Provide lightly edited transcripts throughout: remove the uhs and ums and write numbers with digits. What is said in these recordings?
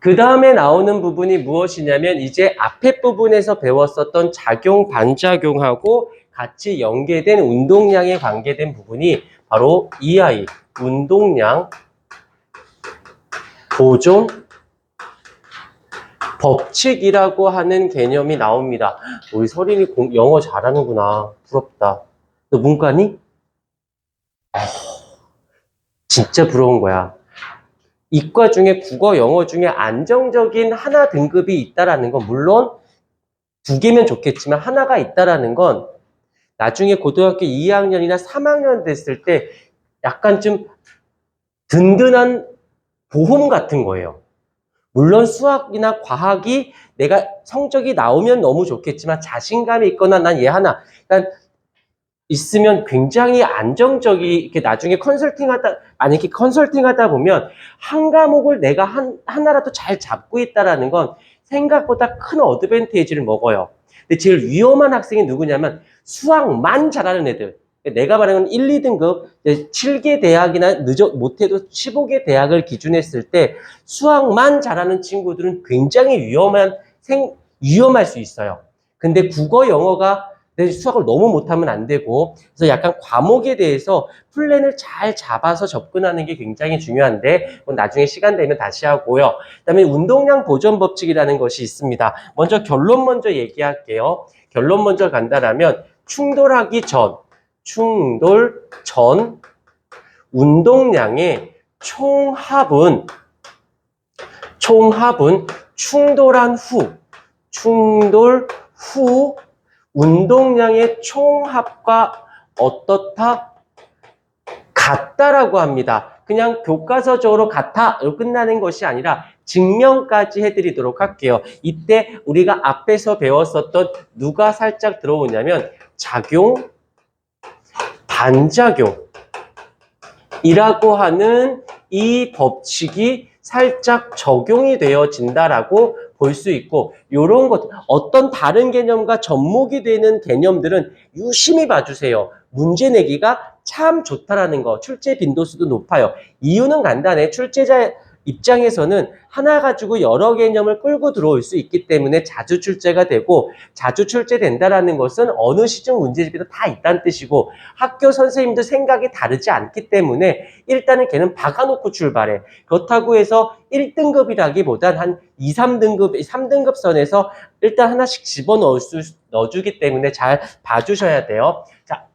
그 다음에 나오는 부분이 무엇이냐면 이제 앞에 부분에서 배웠었던 작용, 반작용하고 같이 연계된 운동량에 관계된 부분이 바로 이 아이, 운동량 보존 법칙이라고 하는 개념이 나옵니다. 우리 서린이 영어 잘하는구나. 부럽다. 너 문과니? 진짜 부러운 거야. 이과 중에 국어, 영어 중에 안정적인 하나 등급이 있다라는 건 물론 두 개면 좋겠지만 하나가 있다라는 건 나중에 고등학교 2학년이나 3학년 됐을 때 약간 좀 든든한 보험 같은 거예요. 물론 수학이나 과학이 내가 성적이 나오면 너무 좋겠지만 자신감이 있거나 난 얘 하나 그러니까 있으면 굉장히 안정적이 이렇게 나중에 만약에 컨설팅하다 보면 한 과목을 내가 하나라도 잘 잡고 있다라는 건 생각보다 큰 어드밴티지를 먹어요. 근데 제일 위험한 학생이 누구냐면 수학만 잘하는 애들. 내가 말하는 건 1, 2등급 7개 대학이나 못해도 15개 대학을 기준했을 때 수학만 잘하는 친구들은 굉장히 위험할 수 있어요. 근데 국어, 영어가 수학을 너무 못하면 안 되고 그래서 약간 과목에 대해서 플랜을 잘 잡아서 접근하는 게 굉장히 중요한데 나중에 시간 되면 다시 하고요. 그다음에 운동량 보존 법칙이라는 것이 있습니다. 먼저 결론 먼저 얘기할게요. 결론 먼저 간다라면 충돌 전 운동량의 총합은 충돌 후 운동량의 총합과 어떻다? 같다라고 합니다. 그냥 교과서적으로 같아로 끝나는 것이 아니라 증명까지 해드리도록 할게요. 이때 우리가 앞에서 배웠었던 누가 살짝 들어오냐면 작용, 반작용이라고 하는 이 법칙이 살짝 적용이 되어진다라고 볼 수 있고 이런 것 어떤 다른 개념과 접목이 되는 개념들은 유심히 봐주세요. 문제 내기가 참 좋다라는 거. 출제 빈도수도 높아요. 이유는 간단해. 출제자 입장에서는 하나 가지고 여러 개념을 끌고 들어올 수 있기 때문에 자주 출제가 되고 자주 출제된다라는 것은 어느 시중 문제집에도 다 있다는 뜻이고 학교 선생님도 생각이 다르지 않기 때문에 일단은 걔는 박아놓고 출발해. 그렇다고 해서 1등급이라기보단 한 2, 3등급, 3등급 선에서 일단 하나씩 넣어주기 때문에 잘 봐주셔야 돼요. 자,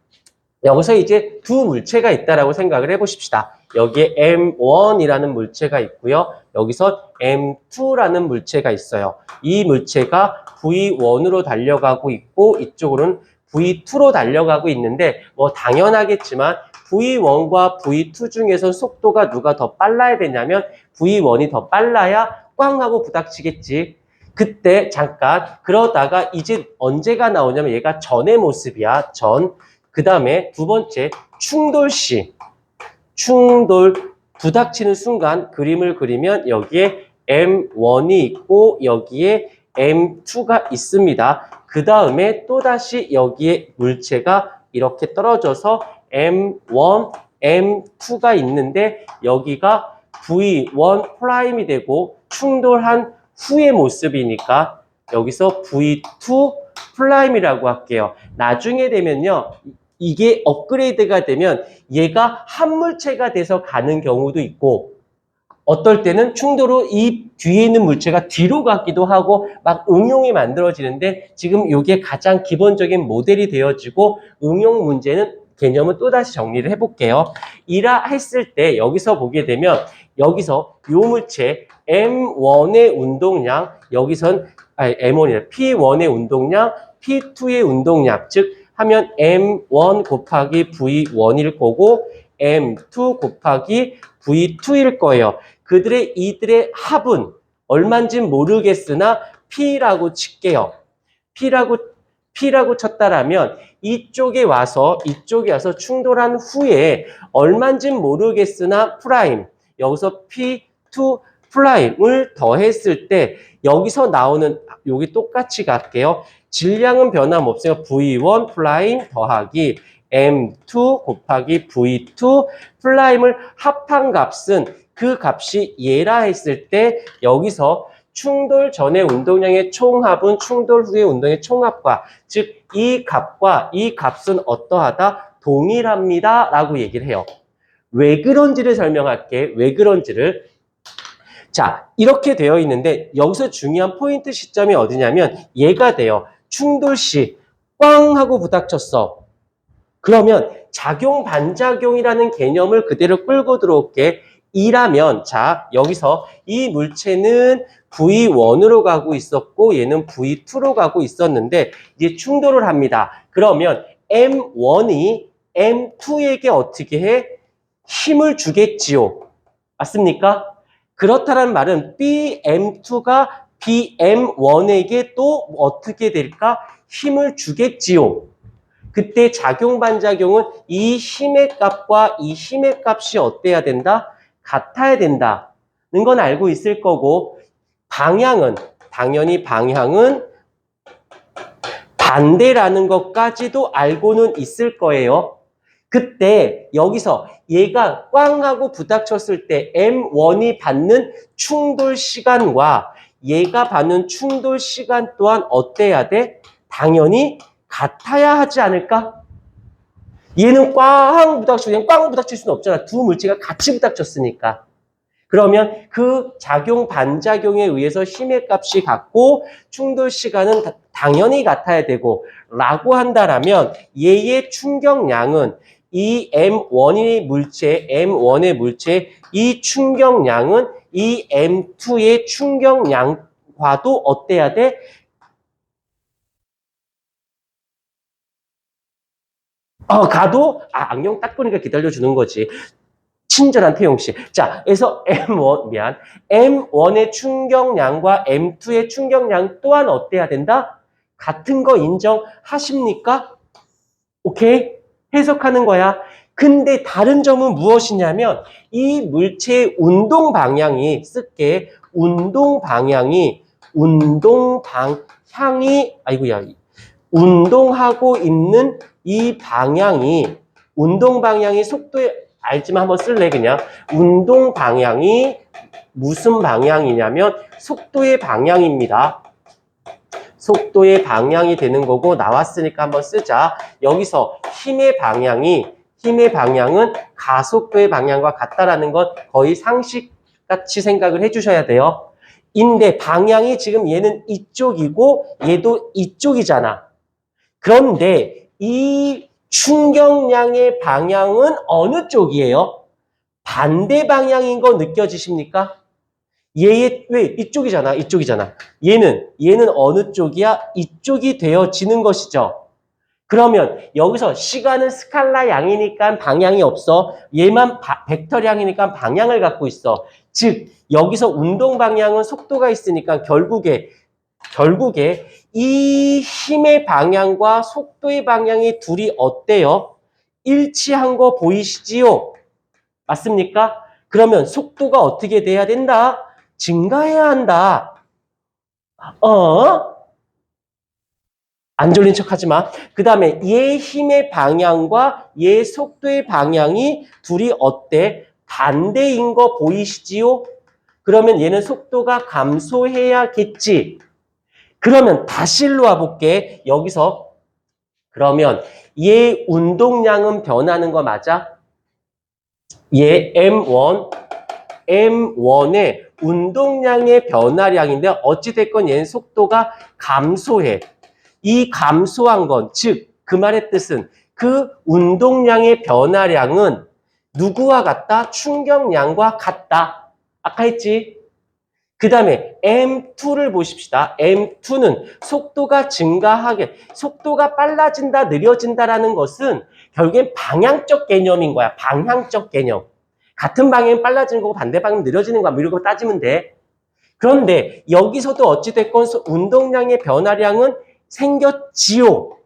여기서 이제 두 물체가 있다라고 생각을 해보십시다. 여기에 M1이라는 물체가 있고요. 여기서 M2라는 물체가 있어요. 이 물체가 V1으로 달려가고 있고 이쪽으로는 V2로 달려가고 있는데 뭐 당연하겠지만 V1과 V2 중에서 속도가 누가 더 빨라야 되냐면 V1이 더 빨라야 꽝 하고 부닥치겠지. 그때 잠깐 그러다가 이제 언제가 나오냐면 얘가 전의 모습이야. 그 다음에 두 번째 충돌 부닥치는 순간 그림을 그리면 여기에 M1이 있고 여기에 M2가 있습니다. 그 다음에 또다시 여기에 물체가 이렇게 떨어져서 M1, M2가 있는데 여기가 V1 프라임이 되고 충돌한 후의 모습이니까 여기서 V2 프라임이라고 할게요. 나중에 되면요. 이게 업그레이드가 되면 얘가 한 물체가 돼서 가는 경우도 있고 어떨 때는 충돌로 이 뒤에 있는 물체가 뒤로 가기도 하고 막 응용이 만들어지는데 지금 이게 가장 기본적인 모델이 되어지고 응용 문제는 개념은 또다시 정리를 해볼게요. 이라 했을 때 여기서 보게 되면 여기서 요 물체 M1의 운동량 여기선 M1이라 P1의 운동량 P2의 운동량 즉 하면 M1 곱하기 V1일 거고 M2 곱하기 V2일 거예요. 이들의 합은 얼마인지는 모르겠으나 P라고 칠게요. P라고 쳤다라면 이쪽에 와서 충돌한 후에 얼마인지는 모르겠으나 프라임 여기서 P2 프라임을 더했을 때 여기서 나오는 여기 똑같이 갈게요. 질량은 변함없으니까 V1 프라임 더하기 M2 곱하기 V2 프라임을 합한 값은 그 값이 얘라 했을 때 여기서 충돌 전의 운동량의 총합은 충돌 후의 운동의 총합과 즉 이 값과 이 값은 어떠하다? 동일합니다 라고 얘기를 해요. 왜 그런지를 설명할게. 왜 그런지를. 자, 이렇게 되어 있는데 여기서 중요한 포인트 시점이 어디냐면 얘가 돼요. 충돌 시 꽝 하고 부닥쳤어. 그러면 작용 반작용이라는 개념을 그대로 끌고 들어올게. 이라면 자, 여기서 이 물체는 V1으로 가고 있었고 얘는 V2로 가고 있었는데 이제 충돌을 합니다. 그러면 M1이 M2에게 어떻게 해? 힘을 주겠지요. 맞습니까? 그렇다는 말은 BM2가 BM1에게 또 어떻게 될까? 힘을 주겠지요. 그때 작용 반작용은 이 힘의 값과 이 힘의 값이 어때야 된다? 같아야 된다는 건 알고 있을 거고 방향은 당연히 방향은 반대라는 것까지도 알고는 있을 거예요. 그때 여기서 얘가 꽝 하고 부닥쳤을 때 M1이 받는 충돌 시간과 얘가 받는 충돌 시간 또한 어때야 돼? 당연히 같아야 하지 않을까? 얘는 꽝 부닥치고 그냥 꽝 부닥칠 수는 없잖아. 두 물체가 같이 부닥쳤으니까. 그러면 그 작용 반작용에 의해서 힘의 값이 같고 충돌 시간은 당연히 같아야 되고 라고 한다라면 얘의 충격량은 이 M1의 물체 이 충격량은 이 M2의 충격량과도 어때야 돼? 가도 안경 딱 보니까 기다려주는 거지. 친절한 태용 씨. 자, 그래서 M1의 충격량과 M2의 충격량 또한 어때야 된다? 같은 거 인정하십니까? 오케이? 해석하는 거야. 근데 다른 점은 무엇이냐면 이 물체의 운동 방향이 쓸게. 아이고야. 운동하고 있는 이 방향이 운동 방향이 속도에 알지만 한번 쓸래 그냥. 운동 방향이 무슨 방향이냐면 속도의 방향입니다. 속도의 방향이 되는 거고 나왔으니까 한번 쓰자. 여기서 힘의 방향은 가속도의 방향과 같다라는 건 거의 상식같이 생각을 해주셔야 돼요. 인데 방향이 지금 얘는 이쪽이고 얘도 이쪽이잖아. 그런데 이 충격량의 방향은 어느 쪽이에요? 반대 방향인 거 느껴지십니까? 왜 이쪽이잖아. 얘는 어느 쪽이야? 이쪽이 되어지는 것이죠. 그러면 여기서 시간은 스칼라 양이니까 방향이 없어. 얘만 벡터량이니까 방향을 갖고 있어. 즉 여기서 운동 방향은 속도가 있으니까 결국에 이 힘의 방향과 속도의 방향이 둘이 어때요? 일치한 거 보이시지요? 맞습니까? 그러면 속도가 어떻게 돼야 된다? 증가해야 한다. 안 졸린 척 하지 마. 그 다음에 얘 힘의 방향과 얘 속도의 방향이 둘이 어때? 반대인 거 보이시지요? 그러면 얘는 속도가 감소해야겠지. 그러면 다시 일로 와볼게. 여기서 그러면 얘 운동량은 변하는 거 맞아? 얘 M1의 운동량의 변화량인데 어찌됐건 얘는 속도가 감소해. 이 감소한 건, 즉, 그 말의 뜻은 그 운동량의 변화량은 누구와 같다? 충격량과 같다. 아까 했지? 그 다음에 M2를 보십시다. M2는 속도가 빨라진다, 느려진다라는 것은 결국엔 방향적 개념인 거야. 방향적 개념. 같은 방향은 빨라지는 거고 반대 방향은 느려지는 거야. 뭐 이런 거 따지면 돼. 그런데 여기서도 어찌됐건 운동량의 변화량은 생겼지요.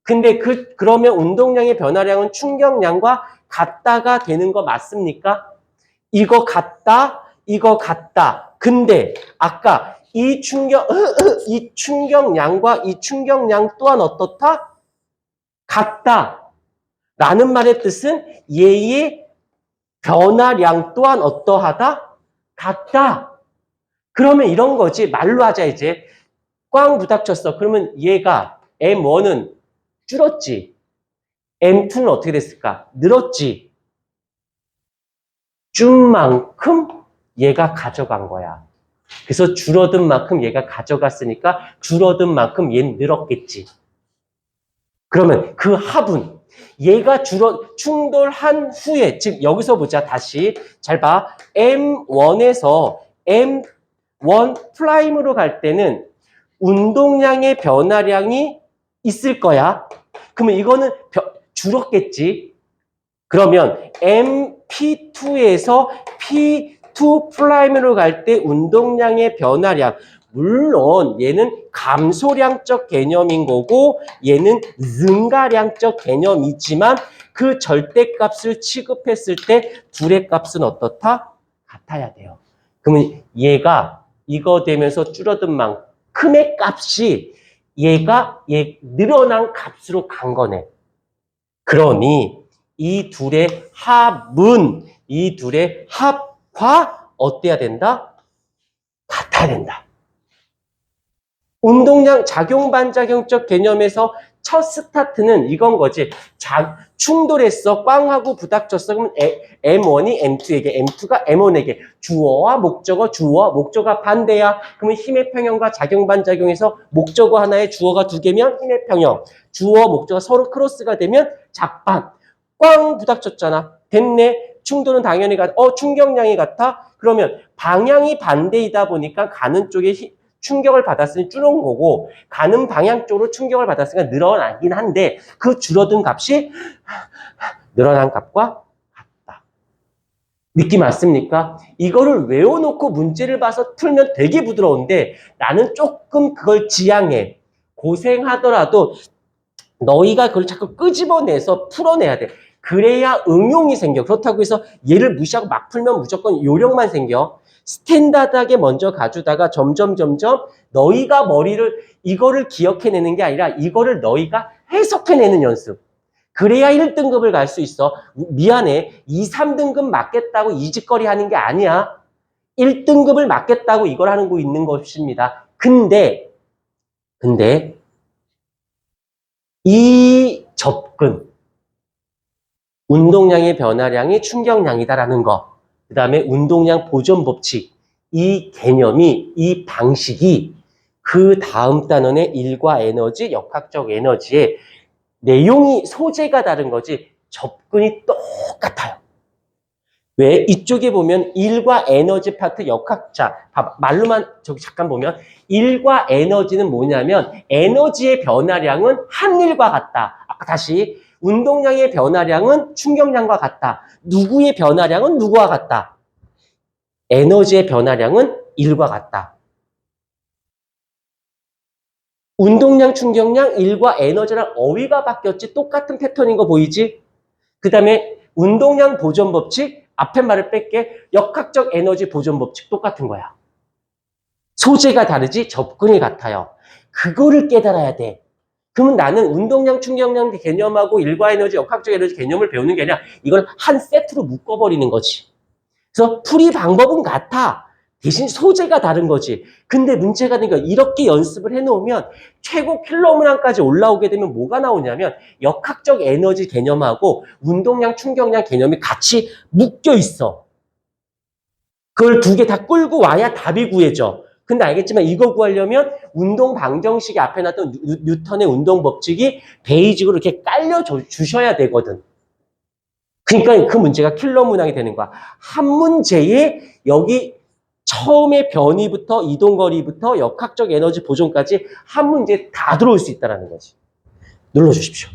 근데 그러면 운동량의 변화량은 충격량과 같다가 되는 거 맞습니까? 이거 같다. 근데 아까 이 충격량과 이 충격량 또한 어떻다? 같다. 라는 말의 뜻은 얘의 변화량 또한 어떠하다? 같다. 그러면 이런 거지. 말로 하자 이제. 꽝 부닥쳤어. 그러면 얘가 M1은 줄었지. M2는 어떻게 됐을까? 늘었지. 준 만큼 얘가 가져간 거야. 그래서 줄어든 만큼 얘가 가져갔으니까 줄어든 만큼 얘는 늘었겠지. 그러면 그 합은 얘가 충돌한 후에, 즉 여기서 보자. 다시 잘 봐. M1에서 M1 프라임으로 갈 때는 운동량의 변화량이 있을 거야. 그러면 이거는 줄었겠지. 그러면 MP2에서 P2 프라임으로 갈 때 운동량의 변화량, 물론 얘는 감소량적 개념인 거고 얘는 증가량적 개념이지만 그 절대값을 취급했을 때 둘의 값은 어떻다? 같아야 돼요. 그러면 얘가 이거 되면서 줄어든 만큼의 값이 얘가 늘어난 값으로 간 거네. 그러니 이 둘의 합과 어때야 된다? 같아야 된다. 운동량 작용반작용적 개념에서 첫 스타트는 이건 거지. 충돌했어. 꽝하고 부닥쳤어. 그러면 M1이 M2에게, M2가 M1에게. 주어와 목적어가 반대야. 그러면 힘의 평형과 작용반작용에서 목적어 하나에 주어가 두 개면 힘의 평형. 주어, 목적어 서로 크로스가 되면 작반. 꽝 부닥쳤잖아. 됐네. 충돌은 당연히 충격량이 같아? 그러면 방향이 반대이다 보니까 가는 쪽에 충격을 받았으니 줄은 거고 가는 방향 쪽으로 충격을 받았으니까 늘어나긴 한데 그 줄어든 값이 늘어난 값과 같다. 느낌 맞습니까? 이거를 외워놓고 문제를 봐서 풀면 되게 부드러운데 나는 조금 그걸 지향해. 고생하더라도 너희가 그걸 자꾸 끄집어내서 풀어내야 돼. 그래야 응용이 생겨. 그렇다고 해서 얘를 무시하고 막 풀면 무조건 요령만 생겨. 스탠다드하게 먼저 가주다가 점점 너희가 이거를 기억해내는 게 아니라 이거를 너희가 해석해내는 연습. 그래야 1등급을 갈 수 있어. 미안해. 2, 3등급 맞겠다고 이짓거리 하는 게 아니야. 1등급을 맞겠다고 이걸 하는 거 있는 것입니다. 근데 이 접근, 운동량의 변화량이 충격량이다라는 거, 그 다음에 운동량 보존 법칙, 이 개념이, 이 방식이 그 다음 단원의 일과 에너지, 역학적 에너지의 내용이, 소재가 다른 거지 접근이 똑같아요. 왜? 이쪽에 보면 일과 에너지 파트 역학자, 봐봐. 말로만 저기 잠깐 보면 일과 에너지는 뭐냐면 에너지의 변화량은 한 일과 같다. 아까 다시 운동량의 변화량은 충격량과 같다. 누구의 변화량은 누구와 같다. 에너지의 변화량은 일과 같다. 운동량, 충격량, 일과 에너지랑 어휘가 바뀌었지 똑같은 패턴인 거 보이지? 그 다음에 운동량 보존 법칙, 앞에 말을 뺄게. 역학적 에너지 보존 법칙 똑같은 거야. 소재가 다르지 접근이 같아요. 그거를 깨달아야 돼. 그러면 나는 운동량, 충격량 개념하고 일과 에너지, 역학적 에너지 개념을 배우는 게 아니라 이걸 한 세트로 묶어버리는 거지. 그래서 풀이 방법은 같아. 대신 소재가 다른 거지. 근데 문제가 되는 건 이렇게 연습을 해놓으면 최고 킬러 문항까지 올라오게 되면 뭐가 나오냐면 역학적 에너지 개념하고 운동량, 충격량 개념이 같이 묶여 있어. 그걸 두 개 다 끌고 와야 답이 구해져. 근데 알겠지만 이거 구하려면 운동 방정식이 앞에 놨던 뉴턴의 운동 법칙이 베이직으로 이렇게 깔려 주셔야 되거든. 그러니까 그 문제가 킬러 문항이 되는 거야. 한 문제에 여기 처음에 변이부터 이동거리부터 역학적 에너지 보존까지 한 문제에 다 들어올 수 있다는 거지. 눌러주십시오.